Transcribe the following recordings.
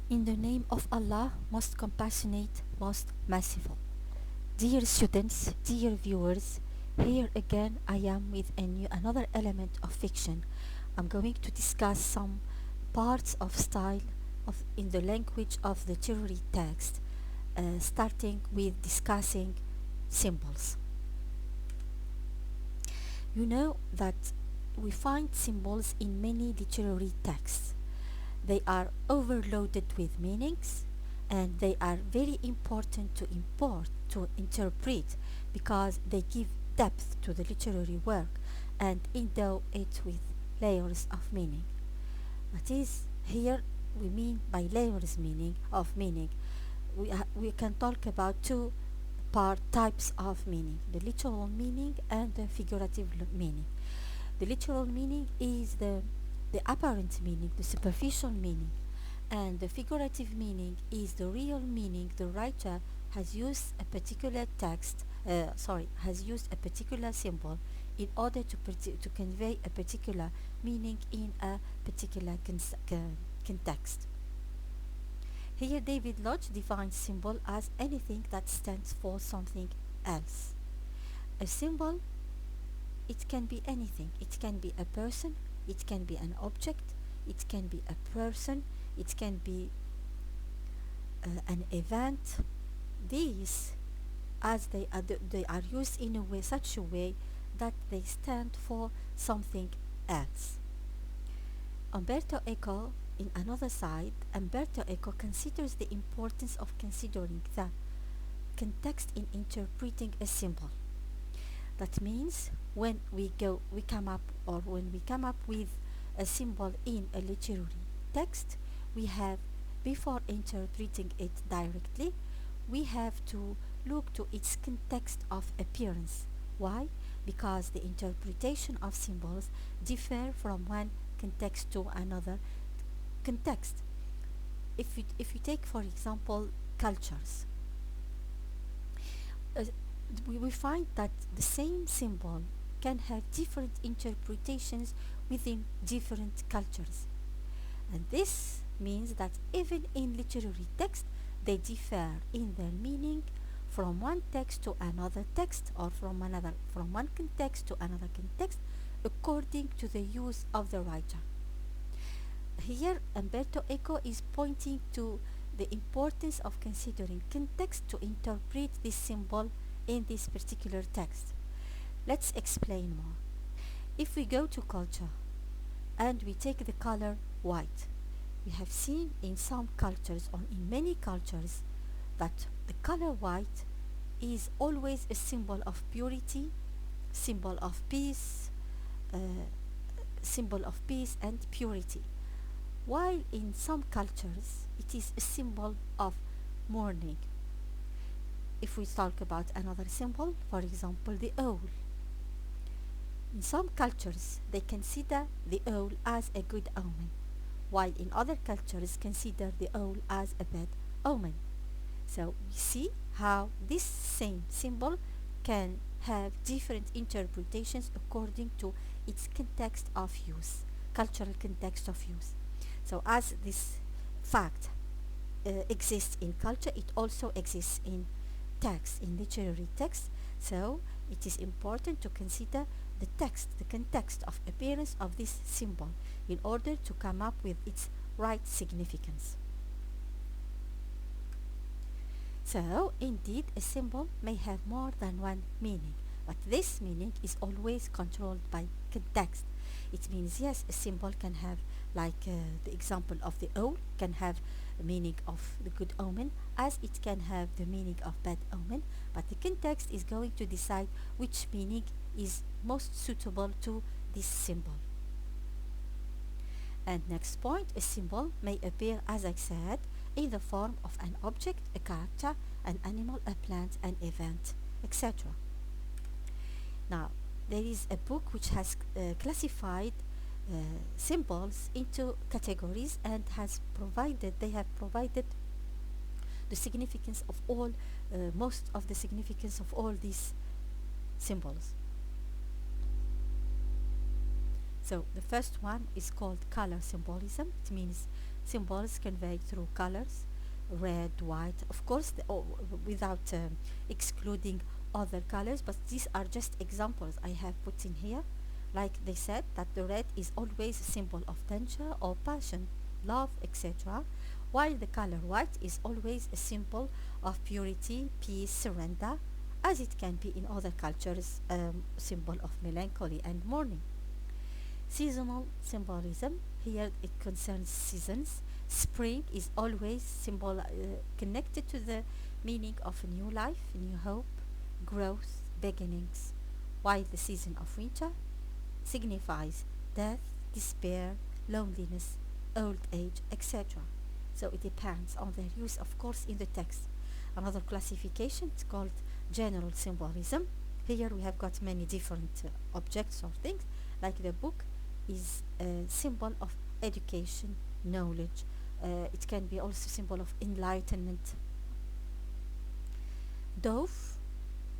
In the name of Allah, most compassionate, most merciful. Dear students, dear viewers, here again I am with another element of fiction. I'm going to discuss some parts of style in the language of the literary text, starting with discussing symbols. You know that we find symbols in many literary texts. They are overloaded with meanings and they are very important to interpret because they give depth to the literary work and endow it with layers of meaning. That is, here we mean by layers meaning of meaning. We can talk about two types of meaning, the literal meaning and the figurative meaning. The literal meaning is the apparent meaning, the superficial meaning, and the figurative meaning is the real meaning the writer has used a particular has used a particular symbol in order to convey a particular meaning in a particular context. Here David Lodge defines symbol as anything that stands for something else. A symbol, it can be anything. It can be a person, it can be an object, it can be a person, it can be an event. These, as they are used in a way, such a way that they stand for something else. Umberto Eco, in another side, Umberto Eco considers the importance of considering the context in interpreting a symbol. That means when we come up with a symbol in a literary text, we have, before interpreting it directly, we have to look to its context of appearance. Why? Because the interpretation of symbols differ from one context to another context. If you take, for example, cultures, uh, we find that the same symbol can have different interpretations within different cultures. And this means that even in literary text, they differ in their meaning from one text to another text, or from one context to another context, according to the use of the writer. Here Umberto Eco is pointing to the importance of considering context to interpret this symbol in this particular text. Let's explain more. If we go to culture and we take the color white, we have seen in some cultures or in many cultures that the color white is always a symbol of purity, symbol of peace, uh, symbol of peace and purity. While in some cultures it is a symbol of mourning. If we talk about another symbol, for example, the owl. In some cultures, they consider the owl as a good omen, while in other cultures consider the owl as a bad omen. So we see how this same symbol can have different interpretations according to its context of use, cultural context of use. So as this fact exists in culture, it also exists in text, in literary text. So it is important to consider the text, the context of appearance of this symbol in order to come up with its right significance. So, indeed, a symbol may have more than one meaning, but this meaning is always controlled by context. It means, yes, a symbol can have, like the example of the owl, can have the meaning of the good omen, as it can have the meaning of bad omen, but the context is going to decide which meaning is most suitable to this symbol. And next point, a symbol may appear, as I said, in the form of an object, a character, an animal, a plant, an event, etc. Now, there is a book which has classified symbols into categories and they have provided the significance of most of the significance of all these symbols. So the first one is called color symbolism. It means symbols conveyed through colors, red, white, of course, without excluding other colors, but these are just examples I have put in here. Like they said, that the red is always a symbol of danger or passion, love, etc., while the color white is always a symbol of purity, peace, surrender, as it can be in other cultures, symbol of melancholy and mourning. Seasonal symbolism, here it concerns seasons. Spring is always connected to the meaning of a new life, new hope, growth, beginnings, while the season of winter signifies death, despair, loneliness, old age, etc. So it depends on their use, of course, in the text. Another classification is called general symbolism. Here we have got many different objects or things, like the book is a symbol of education, knowledge. It can be also symbol of enlightenment. Dove,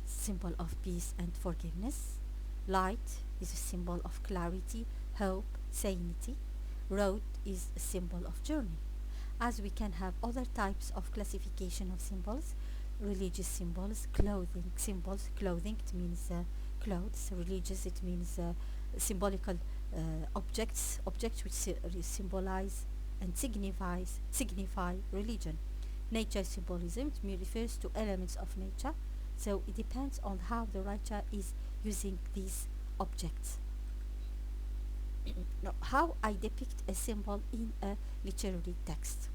symbol of peace and forgiveness. Light is a symbol of clarity, hope, sanity. Road is a symbol of journey. As we can have other types of classification of symbols, religious symbols, clothing symbols. Clothing, it means clothes. Religious, it means symbolical objects which symbolize and signify religion. Nature symbolism, it refers to elements of nature, so it depends on how the writer is using these objects. Now, how I depict a symbol in a literary text.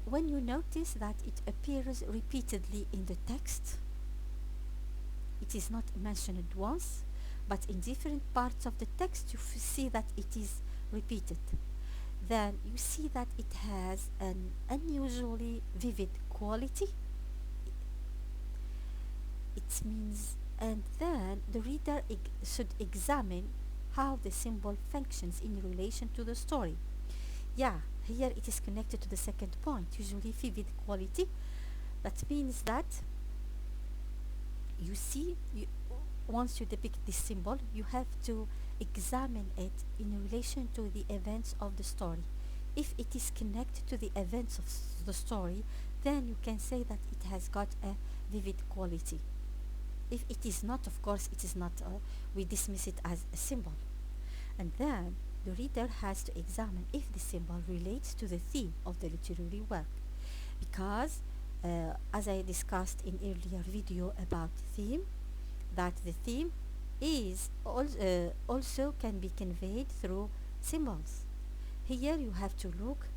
When you notice that it appears repeatedly in the text, it is not mentioned once, but in different parts of the text you see that it is repeated. Then you see that it has an unusually vivid quality. It means, and then the reader should examine how the symbol functions in relation to the story. Yeah, here it is connected to the second point, usually vivid quality. That means that you see, once you depict this symbol, you have to examine it in relation to the events of the story. If it is connected to the events of the story, then you can say that it has got a vivid quality. If it is not, of course, it is not, we dismiss it as a symbol. And then the reader has to examine if the symbol relates to the theme of the literary work. Because, as I discussed in earlier video about theme, that the theme is also can be conveyed through symbols. Here you have to look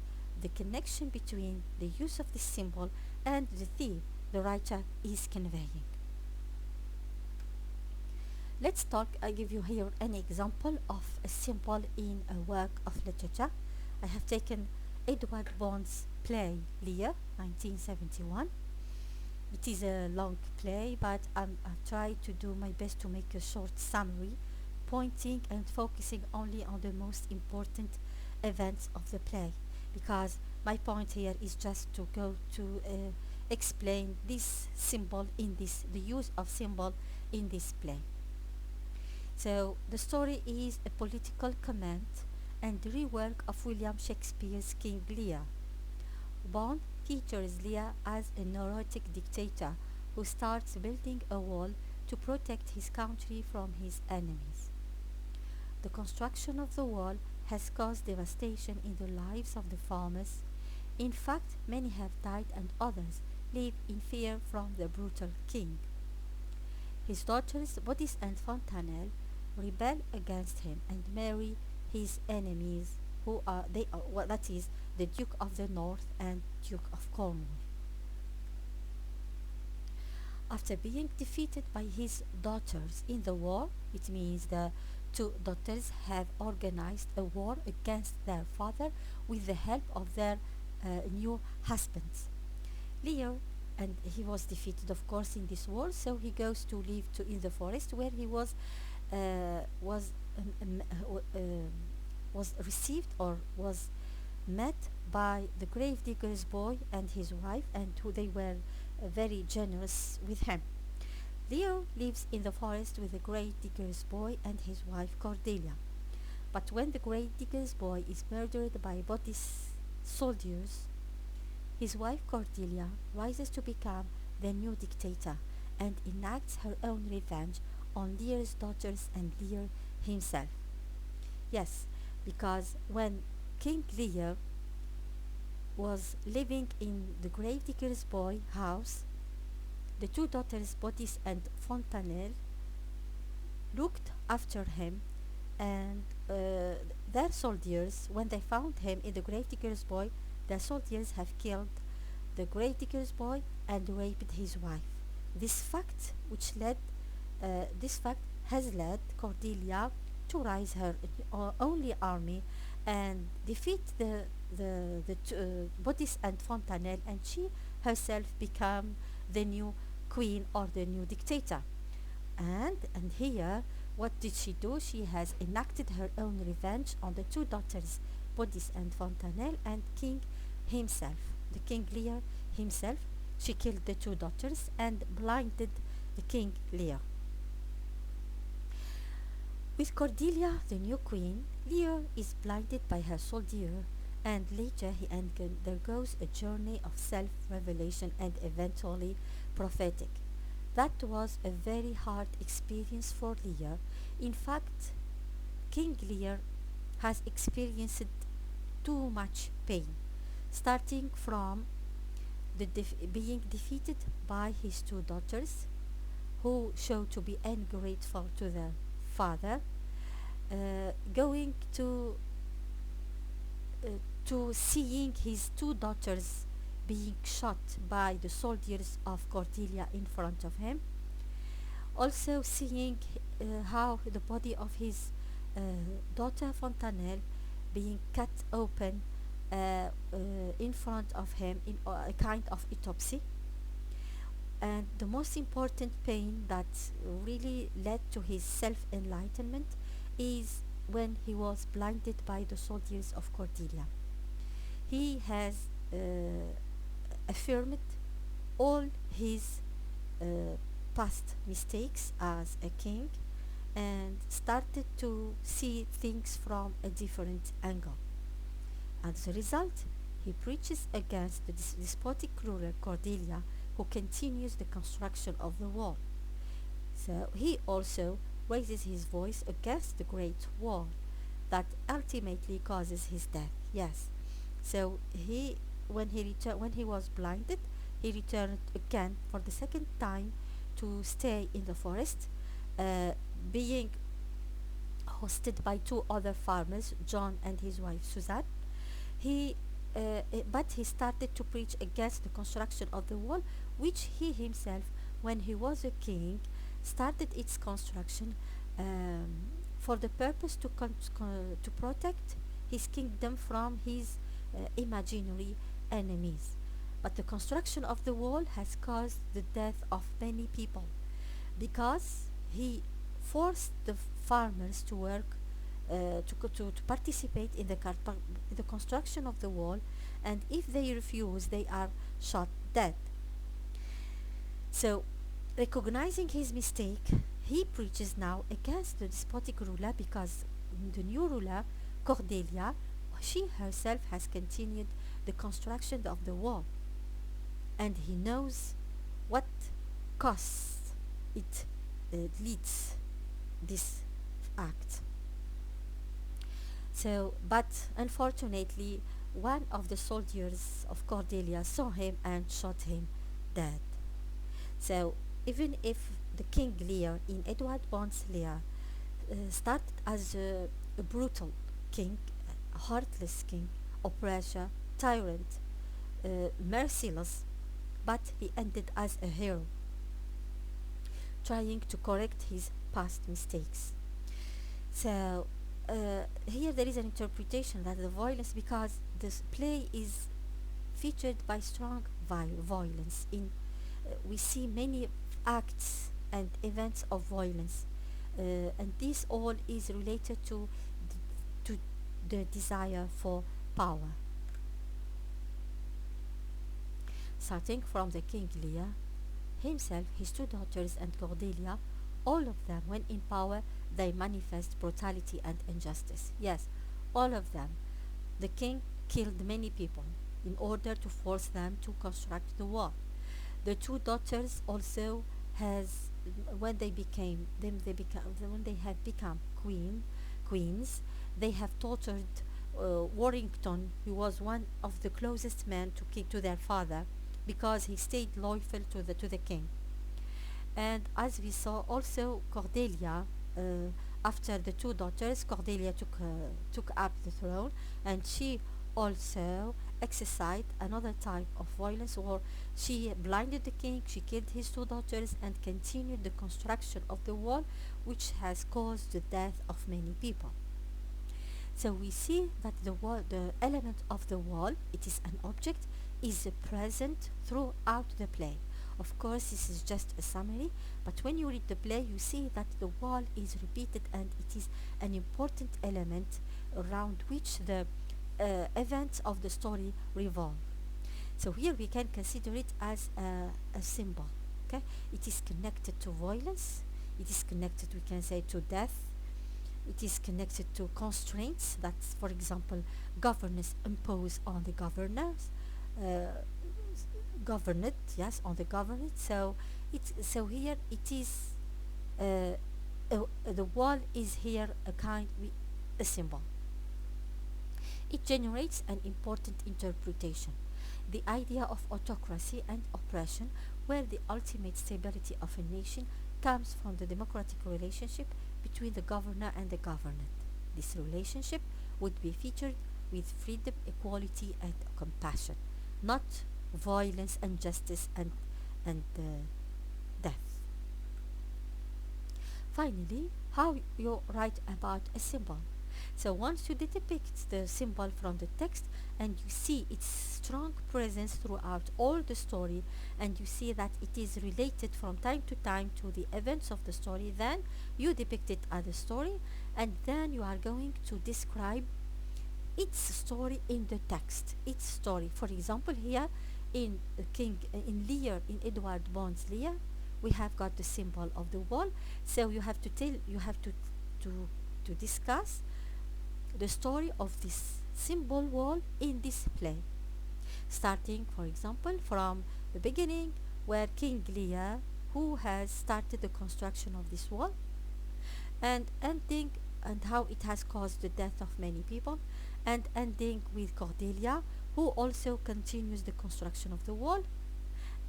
the connection between the use of this symbol and the theme the writer is conveying. Let's talk, I give you here an example of a symbol in a work of literature. I have taken Edward Bond's play Lear, 1971. It is a long play, but I try to do my best to make a short summary, pointing and focusing only on the most important events of the play, because my point here is just to go to explain this symbol in this, the use of symbol in this play. So the story is a political comment and rework of William Shakespeare's King Lear. Bond features Lear as a neurotic dictator who starts building a wall to protect his country from his enemies. The construction of the wall has caused devastation in the lives of the farmers. In fact, many have died and others live in fear from the brutal king. His daughters, Bodis and Fontanelle, rebel against him and marry his enemies, who are that is the Duke of the North and Duke of Cornwall. After being defeated by his daughters in the war, it means the two daughters have organized a war against their father with the help of their new husbands. Lear, and he was defeated, of course, in this war, so he goes to live in the forest, where he was received or was met by the gravedigger's boy and his wife, and who they were very generous with him. Leo lives in the forest with the grave digger's boy and his wife Cordelia. But when the grave digger's boy is murdered by Botis soldiers, his wife Cordelia rises to become the new dictator and enacts her own revenge on Lear's daughters and Lear himself. Yes, because when King Lear was living in the gravedigger's boy house, the two daughters Botis and Fontanelle looked after him, and their soldiers, when they found him in the gravedigger's boy, their soldiers have killed the gravedigger's boy and raped his wife. This fact, this fact has led Cordelia to raise her only army and defeat the Botis and Fontanelle, and she herself become the new queen or the new dictator. And here, what did she do? She has enacted her own revenge on the two daughters, Botis and Fontanelle, and King himself, the King Lear himself. She killed the two daughters and blinded the King Lear. With Cordelia, the new queen, Lear is blinded by her soldier, and later he undergoes a journey of self-revelation and eventually prophetic. That was a very hard experience for Lear. In fact, King Lear has experienced too much pain, starting from being defeated by his two daughters, who show to be ungrateful to their father, going uh, to seeing his two daughters being shot by the soldiers of Cordelia in front of him, also seeing how the body of his uh, daughter Fontanelle being cut open in front of him in a kind of autopsy. And the most important pain that really led to his self-enlightenment is when he was blinded by the soldiers of Cordelia. He has uh, affirmed all his uh, past mistakes as a king and started to see things from a different angle. As a result, he preaches against the despotic ruler Cordelia, who continues the construction of the wall. So he also raises his voice against the Great Wall that ultimately causes his death. Yes. So when he was blinded, he returned again for the second time to stay in the forest, uh, being hosted by two other farmers, John and his wife Suzanne. He but he started to preach against the construction of the wall, which he himself, when he was a king, started its construction um, for the purpose to protect his kingdom from his imaginary enemies. But the construction of the wall has caused the death of many people because he forced the farmers to work to participate in the construction of the wall, and if they refuse, they are shot dead. So, recognizing his mistake, he preaches now against the despotic ruler because the new ruler, Cordelia, she herself has continued the construction of the wall, and he knows what costs it leads this act. So, but unfortunately, one of the soldiers of Cordelia saw him and shot him dead. So, even if the King Lear in Edward Bond's Lear started as a brutal king, a heartless king, oppressor, tyrant, merciless, but he ended as a hero, trying to correct his past mistakes. So here there is an interpretation that the violence, because this play is featured by strong violence. We see many acts and events of violence, and this all is related to the desire for power. Starting from the King Lear, himself, his two daughters, and Cordelia, all of them, when in power, they manifest brutality and injustice. Yes, all of them. The king killed many people in order to force them to construct the wall. The two daughters also has when they became them they become when they have become queens, they have tortured Warrington, who was one of the closest men to their father, because he stayed loyal to the king. And as we saw, also Cordelia, uh, after the two daughters, Cordelia took up the throne, and she also exercised another type of violence, or she blinded the king, she killed his two daughters, and continued the construction of the wall, which has caused the death of many people. So we see that the element of the wall, it is an object, is present throughout the play. Of course, this is just a summary, but when you read the play, you see that the wall is repeated and it is an important element around which the events of the story revolve. So here we can consider it as a symbol. Okay, it is connected to violence. It is connected, we can say, to death. It is connected to constraints that, for example, governors impose on the governors, uh, governed, yes, on the governed. So here it is, uh, the wall is here a symbol. It generates an important interpretation, the idea of autocracy and oppression, where the ultimate stability of a nation comes from the democratic relationship between the governor and the governed. This relationship would be featured with freedom, equality, and compassion, not violence, injustice, and death. Finally, how you write about a symbol. So once you depict the symbol from the text and you see its strong presence throughout all the story, and you see that it is related from time to time to the events of the story, then you depict it as a story, and then you are going to describe its story in the text. Its story. For example, here in in Lear, in Edward Bond's Lear, we have got the symbol of the wall. So you have to discuss the story of this symbol wall in this play, starting, for example, from the beginning, where King Lear, who has started the construction of this wall, and ending, and how it has caused the death of many people, and ending with Cordelia, who also continues the construction of the wall,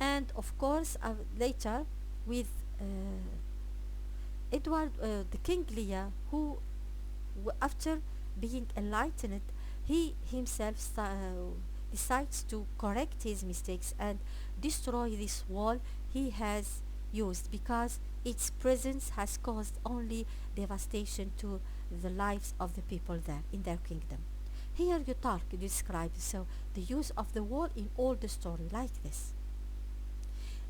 and of course later with uh, the King Lear, who after being enlightened, he himself decides to correct his mistakes and destroy this wall he has used, because its presence has caused only devastation to the lives of the people there in their kingdom. Here you talk, you describe so the use of the wall in all the story like this.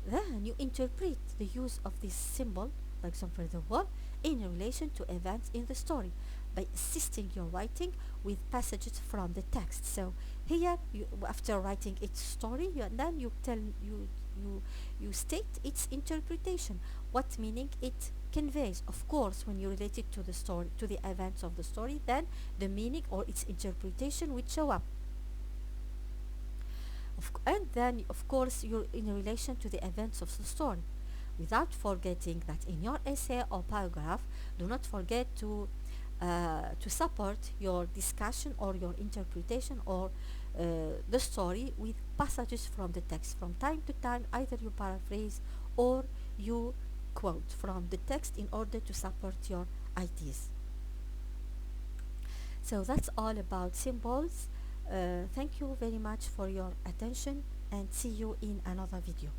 Then you interpret the use of this symbol, for example the wall, in relation to events in the story by assisting your writing with passages from the text. So here, after writing its story, then you state its interpretation, what meaning it conveys. Of course, when you relate it to the story, to the events of the story, then the meaning or its interpretation would show up. And then, of course, you're in relation to the events of the story, without forgetting that in your essay or paragraph, do not forget to support your discussion or your interpretation or the story with passages from the text. From time to time, either you paraphrase or you quote from the text in order to support your ideas. So that's all about symbols. Thank you very much for your attention, and see you in another video.